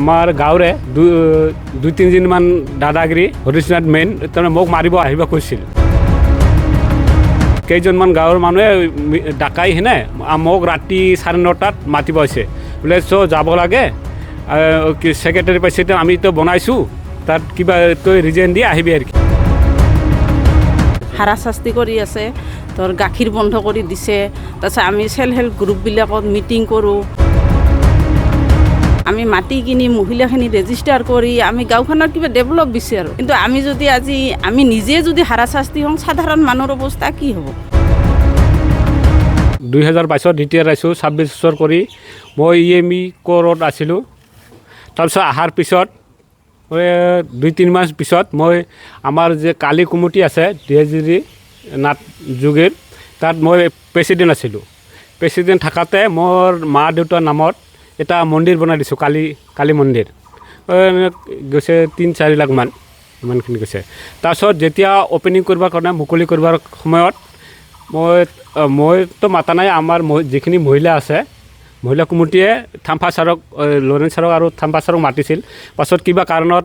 আমাৰ গাঁৱৰে দুই তিনিজনমান দাদাগিৰি হৰিশনাথ মেইন তাৰমানে মোক মাৰিব আহিব কৈছিল। কেইজনমান গাঁৱৰ মানুহে ডাকাই হেনে মোক ৰাতি 9:30 মাতিব আহিছে, বোলে যাব লাগে ছেক্ৰেটাৰী প্ৰেচিডেণ্ট আমিতো বনাইছোঁ, তাত কিবা তই ৰিজেন দি আহিবি আৰু কি। হাৰাশাস্তি কৰি আছে, তোৰ গাখীৰ বন্ধ কৰি দিছে। তাৰপিছত আমি চেল্ফ হেল্প গ্ৰুপবিলাকত মিটিং কৰোঁ, আমি মাটি কিনি মহিলাখিনি ৰেজিষ্টাৰ কৰি আমি গাঁওখনৰ কিবা ডেভেলপ বিচাৰোঁ। কিন্তু আমি যদি আজি আমি নিজে যদি হাৰাশাস্তি হওঁ, সাধাৰণ মানুহৰ অৱস্থা কি হ'ব? 2022 ৰিটায়াৰ আছোঁ, 26 বছৰ কৰি মই EME ক'ৰত আছিলোঁ। তাৰপিছত অহাৰ পিছত 2-3 মাহ পিছত মই আমাৰ যে কালি কমিটি আছে ডিএজিৰি নাথ যোগীৰ, তাত মই প্ৰেচিডেণ্ট আছিলোঁ। প্ৰেচিডেণ্ট থাকাতে মোৰ মা দেউতাৰ নামত এটা মন্দিৰ বনাই দিছোঁ, কালী মন্দিৰ। গৈছে 3-4 লাখমান, ইমানখিনি গৈছে। তাৰপিছত যেতিয়া অ'পেনিং কৰিবৰ কাৰণে মুকলি কৰিবৰ সময়ত মইতো মাতা নাই, আমাৰ যিখিনি মহিলা আছে মহিলা কমিটিয়ে থাম্পা ছাৰক, লৰেন ছাৰক আৰু থাম্পা ছাৰক মাতিছিল। পাছত কিবা কাৰণত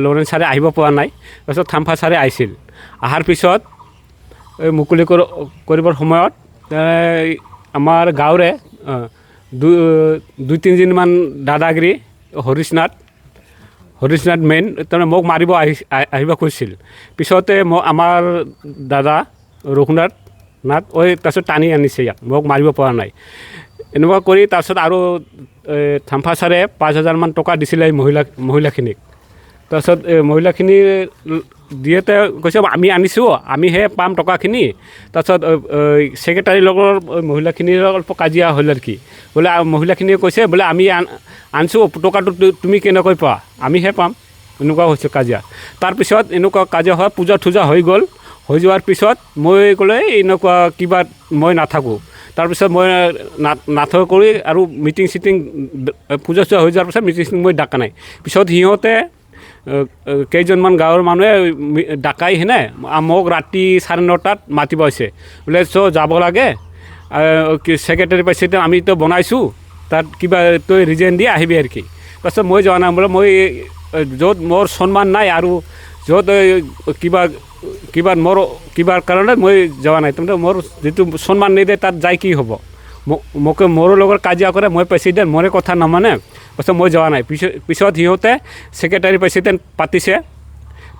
লৰেন ছাৰে আহিব পৰা নাই, তাৰপিছত থাম্পা ছাৰে আহিছিল। অহাৰ পিছত মুকলি কৰিবৰ সময়ত আমাৰ গাঁৱৰে দুই তিনিজনমান দাদাগিৰি হৰিশনাথ মেইন তাৰমানে মোক মাৰিব আহিব কৈছিল। পিছতে আমাৰ দাদা ৰঘুনাথ তাৰপিছত টানি আনিছে ইয়াক, মোক মাৰিব পৰা নাই। এনেকুৱা কৰি তাৰপিছত আৰু থাম্পা ছাৰে 5,000 মান টকা দিছিলে এই মহিলাখিনিক। তাৰপিছত মহিলাখিনি দিয়েতে কৈছে আমি আনিছোঁ, আমিহে পাম টকাখিনি। তাৰপিছত ছেক্ৰেটাৰীৰ লগত মহিলাখিনিৰ অলপ কাজিয়া হ'ল আৰু কি, বোলে মহিলাখিনিয়ে কৈছে বোলে আমি আনিছোঁ, টকাটো তুমি কেনেকৈ পোৱা, আমিহে পাম। এনেকুৱা হৈছে কাজিয়া। তাৰপিছত এনেকুৱা কাজিয়া হয়, পূজা থূজা হৈ গ'ল। হৈ যোৱাৰ পিছত মই ক'লে এনেকুৱা কিবা মই নাথাকোঁ। তাৰপিছত মই নাথাকোঁ কৰি আৰু মিটিং চিটিং পূজা চূজা হৈ যোৱাৰ পিছত মিটিং চিটিং মই ডাকা নাই। পিছত সিহঁতে কেইজনমান গাঁৱৰ মানুহে ডাকাই হেনে মোক ৰাতি 9:30 মাতিব আহিছে, বোলে যাব লাগে ছেক্ৰেটাৰী প্ৰেচিডেণ্ট আমিতো বনাইছোঁ, তাত কিবা তই ৰিজেন দি আহিবি আৰু কি। তাৰপিছত মই যোৱা নাই, বোলে মই য'ত মোৰ সন্মান নাই আৰু য'ত কিবা মোৰ কিবাৰ কাৰণে মই যোৱা নাই। তাৰমানে মোৰ যিটো সন্মান নিদিয়ে তাত যাই কি হ'ব? মোকে মোৰ লগত কাজিয়া কৰে, মই প্ৰেচিডেণ্ট, মোৰে কথা নামানে। তাৰপিছত মই যোৱা নাই। পিছত সিহঁতে ছেক্ৰেটাৰী প্ৰেচিডেণ্ট পাতিছে।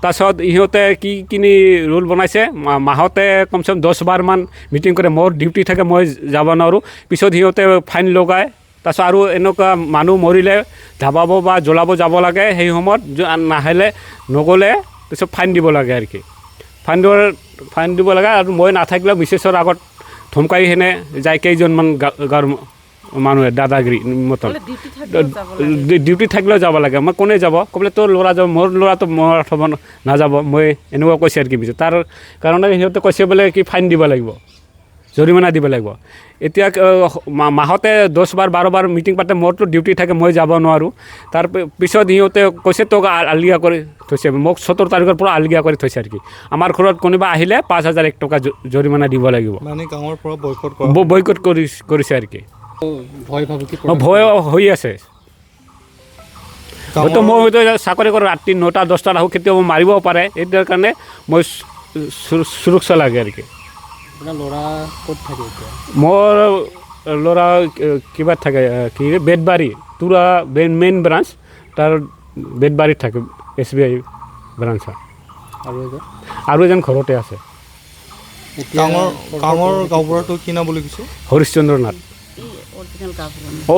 তাৰপিছত সিহঁতে কিনি ৰুল বনাইছে, মাহতে কমচে কম 10-12 মান মিটিং কৰে। মোৰ ডিউটি থাকে, মই যাব নোৱাৰোঁ। পিছত সিহঁতে ফাইন লগায়। তাৰপিছত আৰু এনেকুৱা মানুহ মৰিলে ধাবাব বা জ্বলাব যাব লাগে, সেই সময়ত নগ'লে তাৰপিছত ফাইন দিব লাগে আৰু কি। ফাইন দিব লাগে আৰু মই নাথাকিলে মিছেছৰ আগত ধমকাই হেনে যায় কেইজনমান গাঁৱৰ মানুহে দাদাগিৰি মতন। ডিউটি থাকিলেও যাব লাগে। মই কোনে যাব? ক'লে তোৰ ল'ৰা যাব, মোৰ ল'ৰাটো মোৰ থ'ব নাযাব। মই এনেকুৱা কৈছে আৰু কি পিছত তাৰ কাৰণে সিহঁতে কৈছে বোলে কি ফাইন দিব লাগিব, জৰিমনা দিব লাগিব। এতিয়া মাহতে 10-12 বাৰ মিটিং পাতে, মোৰতো ডিউটি থাকে, মই যাব নোৱাৰোঁ। তাৰ পিছত সিহঁতে কৈছে তোক আলগা কৰি থৈছে, মোক 17 তাৰিখৰ পৰা আলগা কৰি থৈছে আৰু কি। আমাৰ ঘৰত কোনোবা আহিলে 5,001 টকা জৰিমনা দিব লাগিব। মানে গাঁৱৰ পৰা বয়কট কৰিছে আৰু কি। ভয় হৈ আছে। হয়তো মই চাকৰি কৰোঁ, ৰাতি 9-10 আহোঁ, কেতিয়াবা মাৰিবও পাৰে। এইটোৰ কাৰণে মই সুৰক্ষা লাগে আৰু কি। ল'ৰা ক'ত থাকে এতিয়া? মোৰ ল'ৰা কিবা থাকে কি বেতবাৰী, তোৰা মেইন ব্ৰাঞ্চ, তাৰ বেতবাৰীত থাকে SBI ব্ৰাঞ্চত। আৰু এজন ঘৰতে আছে। গাঁওবুঢ়াটো কি নাম বুলি কৈছে? হৰিশচন্দ্ৰ নাথ।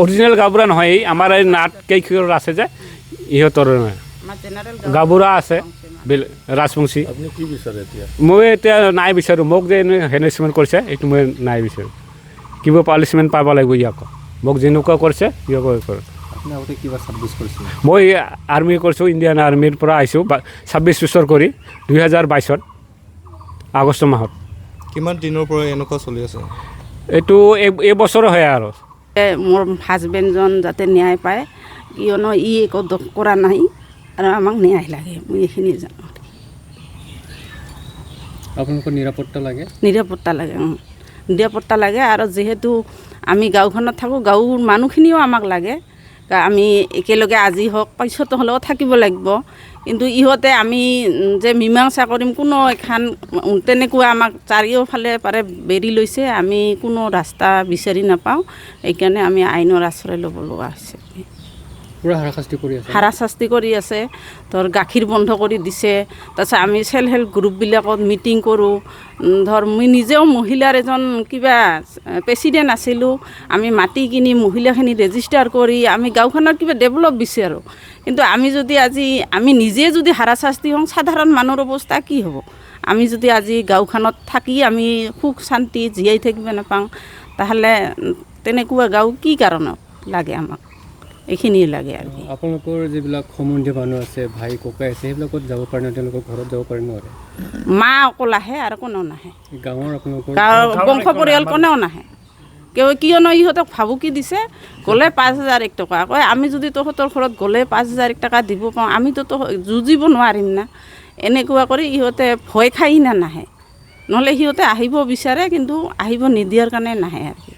অৰিজিনেল গাঁওবুঢ়া নহয়, এই আমাৰ এই নাথ কেইঘৰ আছে যে ইহঁতৰ গাঁওবুঢ়া আছে ৰাজবংশী। আপুনি কি বিচাৰে এতিয়া? মই এতিয়া নাই বিচাৰোঁ, মোক যে হেৰেছমেণ্ট কৰিছে এইটো মই নাই বিচাৰোঁ। কিবা পানিছমেণ্ট পাব লাগিব ইয়াক, মোক যেনেকুৱা কৰিছে ইয়াক কৰে। আপুনি আগতে কিবা ছাৰ্ভিচ কৰিছিল? মই আৰ্মি কৰিছোঁ, ইণ্ডিয়ান আৰ্মিৰ পৰা আহিছোঁ 26 বছৰ কৰি 2022 আগষ্ট মাহত। কিমান দিনৰ পৰা এনেকুৱা চলি আছে? এইটো এবছৰ হয় আৰু। মোৰ হাজবেণ্ডজন যাতে ন্যায় পায়, কিয়নো একো দোষ কৰা নাই আৰু আমাক ন্যায় লাগে, মই এইখিনি জানো। আপোনালোকৰ নিৰাপত্তা লাগে? নিৰাপত্তা লাগে আৰু যিহেতু আমি গাঁওখনত থাকোঁ, গাঁৱৰ মানুহখিনিও আমাক লাগে। আমি একেলগে আজি হওক পিছতো হ'লেও থাকিব লাগিব কিন্তু ইহঁতে আমি যে মীমাংসা কৰিম কোনো এখন তেনেকুৱা আমাক চাৰিওফালে পাৰে বেৰি লৈছে আমি কোনো ৰাস্তা বিচাৰি নাপাওঁ এইকাৰণে আমি আইনৰ আশ্ৰয় ল'ব লগা হৈছে পুৰা হাৰাশাস্তি কৰি আছে হাৰাশাস্তি কৰি আছে ধৰ গাখীৰ বন্ধ কৰি দিছে তাৰপিছত আমি চেল্ফ হেল্প গ্ৰুপবিলাকত মিটিং কৰোঁ ধৰ মই নিজেও মহিলাৰ এজন কিবা প্ৰেচিডেণ্ট আছিলোঁ আমি মাটি কিনি মহিলাখিনি ৰেজিষ্টাৰ কৰি আমি গাঁওখনৰ কিবা ডেভেলপ বিচাৰোঁ কিন্তু আমি যদি আজি আমি নিজে যদি হাৰাশাস্তি হওঁ সাধাৰণ মানুহৰ অৱস্থা কি হ'ব আমি যদি আজি গাঁওখনত থাকি আমি সুখ শান্তি জীয়াই থাকিব নাপাওঁ তাহলে তেনেকুৱা গাঁও কি কাৰণত লাগে আমাক এইখিনিয়ে লাগে আৰু আপোনালোকৰ যিবিলাক সম্বন্ধীয় মানুহ আছে ভাই ককাই আছে সেইবিলাকত যাব পাৰে না তেওঁলোকৰ ঘৰত যাব পাৰে নোৱাৰে মা অকল আহে আৰু কোনেও নাহে গাঁৱৰ আপোনালোকৰ গাঁৱৰ বংশ পৰিয়াল কোনেও নাহে কিয়নো ইহঁতক ভাবুকি দিছে গ'লে 5,001 টকা কয় আমি যদি তহঁতৰ ঘৰত গ'লে 5,001 টকা দিব পাওঁ আমিতো যুঁজিব নোৱাৰিম না এনেকুৱা কৰি ইহঁতে ভয় খাই না নাহে নহ'লে সিহঁতে আহিব বিচাৰে কিন্তু আহিব নিদিয়াৰ কাৰণে নাহে আৰু